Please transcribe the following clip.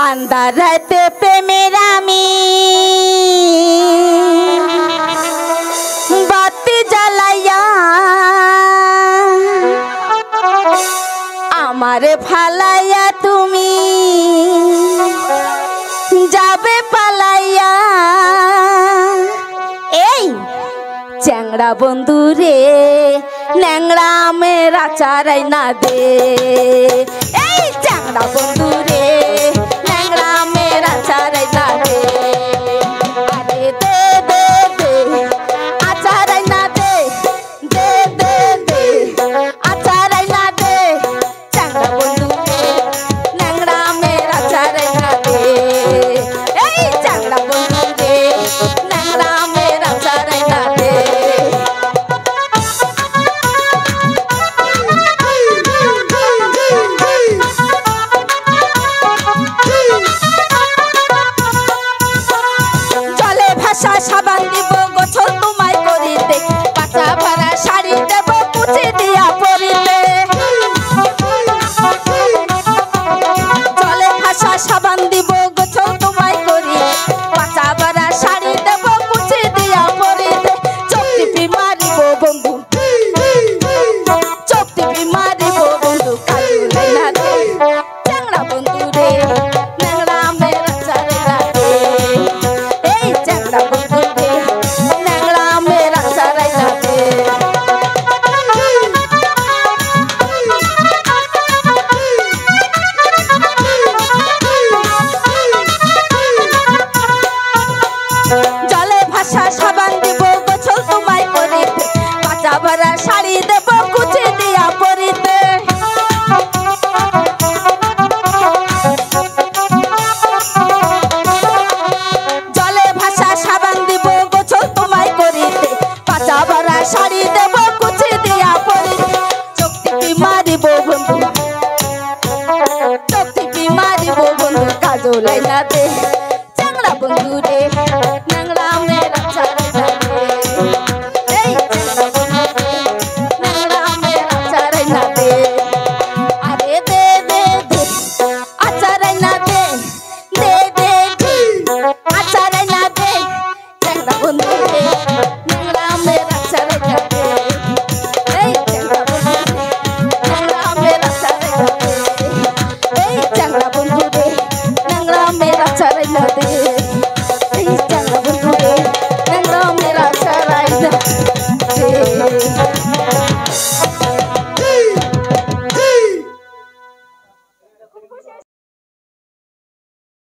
अंधार राते प्रेमेर आमी बाती জ্বালাইয়া আমারে ফালাইয়া তুমি যাবে পালাইয়া। এই চ্যাংড়া বন্ধু রে ন্যাংড়া মেরা চারাই না দে। এই চ্যাংড়া বন্ধু রে ন্যাংড়া মেরা চারাই না দে। আরে দে দে দে আচারাই না দে, দে দে দে আচারাই না দে। চ্যাংড়া বন্ধু রে ন্যাংড়া মেরা চারাই না দে। এই চ্যাংড়া বন্ধু রে ন্যাংড়া মেরা চারাই না দে। সাবান দিব গোছল তোমায় করিতে, কাঁচা ভরা শাড়ি দেব কুচি দিয়া পরিতে। জলে ভাসা সাবান দিব গোছল তোমায় করিতে, কাঁচা ভরা শাড়ি দেব কুচি দিয়া পরিতে। চোখ টিপি মারিব বন্ধু, চোখ টিপি মারিব বন্ধু, কাজু লাইনা দে। চ্যাংড়া বন্ধু রে ন্যাংড়া মেরা চারাই না দে। এই চ্যাংড়া বন্ধু রে ন্যাংড়া মেরা চারাই না দে। জলে ভাসা সাবান দিব গোছল তোমায় করিতে, কাঁচা ভরা শাড়ি দেব কুচি দিয়া পরিতে। জলে ভাসা সাবান দিব গোছল তোমায় করিতে, কাঁচা ভরা শাড়ি দেব কুচি দিয়া পরিতে। চোখ টিপি মারিব বন্ধু, চোখ টিপি মারিব বন্ধু, কাজল লাইনা দে।